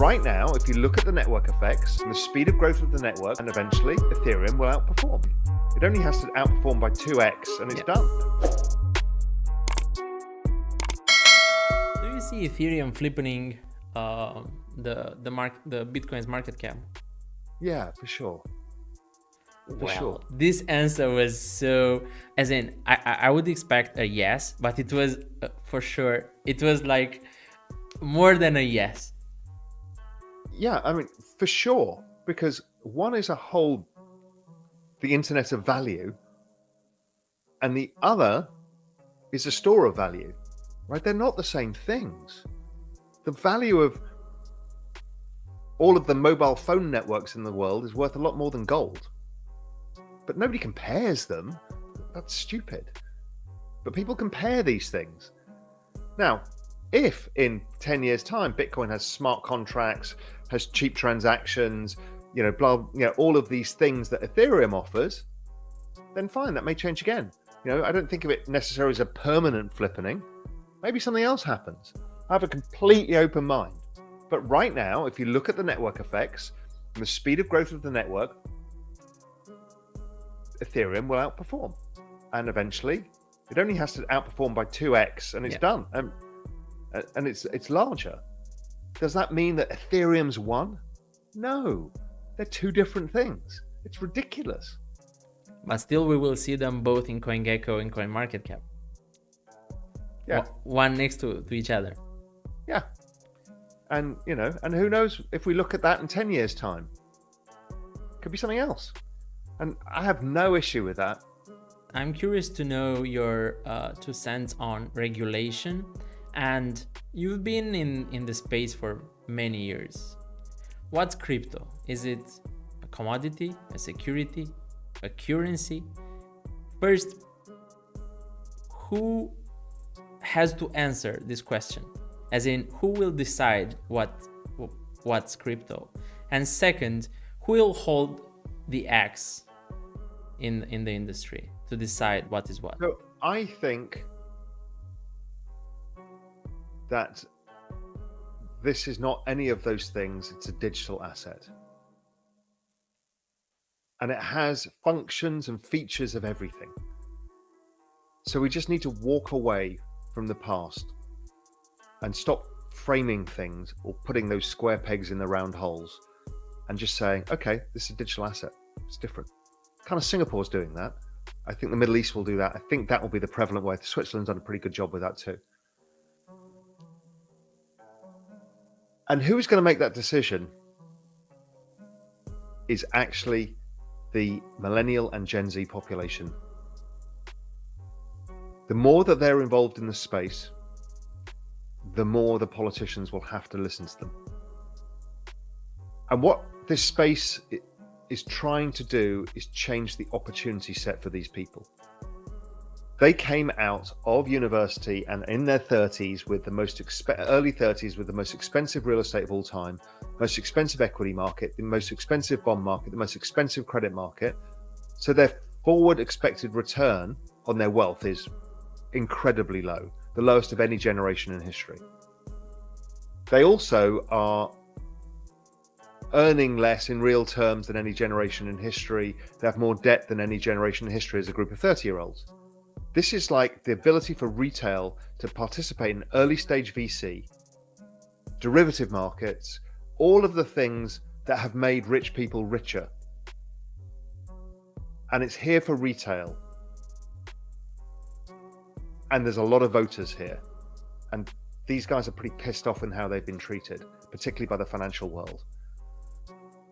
right now, if you look at the network effects and the speed of growth of the network, and eventually Ethereum will outperform. It only has to outperform by 2x and it's done. Do you see Ethereum flipping the Bitcoin's market cap? Yeah, for sure. For sure. This answer was so, as in, I would expect a yes, but it was for sure, it was like more than a yes. Yeah, I mean, for sure, because one is the internet of value, and the other is a store of value, right? They're not the same things. The value of all of the mobile phone networks in the world is worth a lot more than gold. But nobody compares them. That's stupid. But people compare these things. Now, if in 10 years' time, Bitcoin has smart contracts, has cheap transactions, all of these things that Ethereum offers, then fine, that may change again. I don't think of it necessarily as a permanent flippening. Maybe something else happens. I have a completely open mind. But right now, if you look at the network effects and the speed of growth of the network, Ethereum will outperform. And eventually, it only has to outperform by 2x and it's done. And it's larger. Does that mean that Ethereum's won? No, they're two different things. It's ridiculous. But still, we will see them both in CoinGecko and CoinMarketCap. Yeah. One next to each other. Yeah. And, and who knows if we look at that in 10 years' time? Could be something else. And I have no issue with that. I'm curious to know your 2 cents on regulation. And you've been in the space for many years. What's crypto? Is it a commodity, a security, a currency? First, who has to answer this question? As in, who will decide what's crypto? And second, who will hold the axe in the industry to decide what is what? So I think that this is not any of those things. It's a digital asset. And it has functions and features of everything. So we just need to walk away from the past and stop framing things or putting those square pegs in the round holes and just saying, okay, this is a digital asset. It's different. Kind of Singapore's doing that. I think the Middle East will do that. I think that will be the prevalent way. Switzerland's done a pretty good job with that too. And who's going to make that decision is actually the millennial and Gen Z population. The more that they're involved in the space, the more the politicians will have to listen to them. And what this space is trying to do is change the opportunity set for these people. They came out of university and in their 30s with the early 30s with the most expensive real estate of all time, most expensive equity market, the most expensive bond market, the most expensive credit market. So their forward expected return on their wealth is incredibly low, the lowest of any generation in history. They also are earning less in real terms than any generation in history. They have more debt than any generation in history as a group of 30-year-olds. This is like the ability for retail to participate in early stage VC, derivative markets, all of the things that have made rich people richer. And it's here for retail. And there's a lot of voters here. And these guys are pretty pissed off in how they've been treated, particularly by the financial world.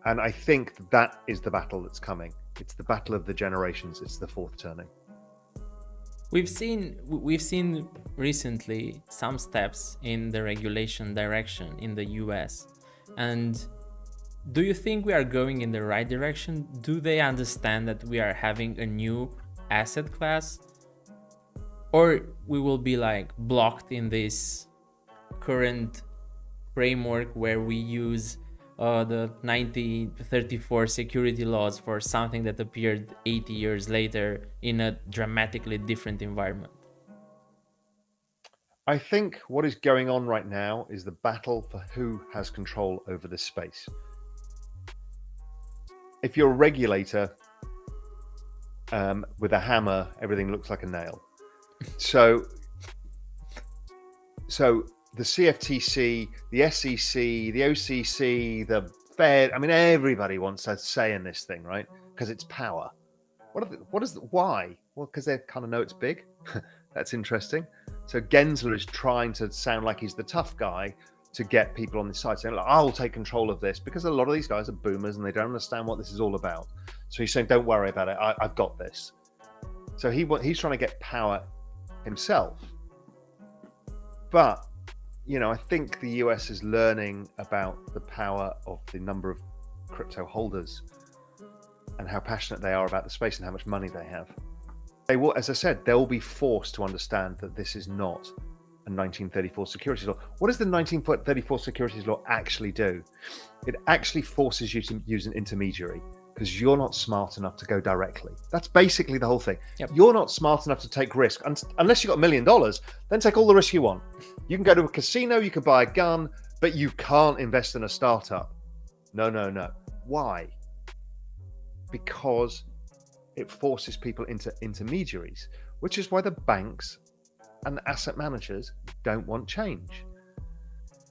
And I think that is the battle that's coming. It's the battle of the generations. It's the fourth turning. We've seen recently some steps in the regulation direction in the US. And do you think we are going in the right direction? Do they understand that we are having a new asset class? Or we will be like blocked in this current framework where we use the 1934 security laws for something that appeared 80 years later in a dramatically different environment? I think what is going on right now is the battle for who has control over this space. If you're a regulator with a hammer, everything looks like a nail. So the CFTC, the SEC, the OCC, the Fed, I mean, everybody wants a say in this thing, right? Because it's power. Why? Well, because they kind of know it's big. That's interesting. So Gensler is trying to sound like he's the tough guy to get people on this side, saying, I'll take control of this, because a lot of these guys are boomers and they don't understand what this is all about. So he's saying, don't worry about it. I've got this. So he's trying to get power himself. But, I think the US is learning about the power of the number of crypto holders and how passionate they are about the space and how much money they have. They will, as I said, they'll be forced to understand that this is not a 1934 securities law. What does the 1934 securities law actually do? It actually forces you to use an intermediary because you're not smart enough to go directly. That's basically the whole thing. Yep. You're not smart enough to take risk. Unless you've got $1 million, then take all the risk you want. You can go to a casino, you can buy a gun, but you can't invest in a startup. No. Why? Because it forces people into intermediaries, which is why the banks and the asset managers don't want change.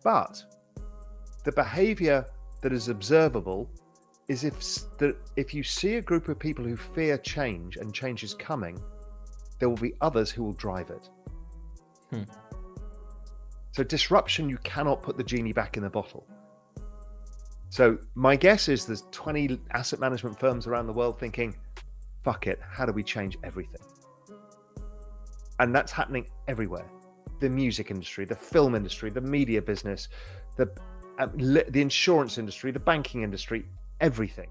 But the behavior that is observable is if you see a group of people who fear change and change is coming, there will be others who will drive it. So disruption, you cannot put the genie back in the bottle. So my guess is there's 20 asset management firms around the world thinking, fuck it, how do we change everything? And that's happening everywhere. The music industry, the film industry, the media business, the insurance industry, the banking industry, everything.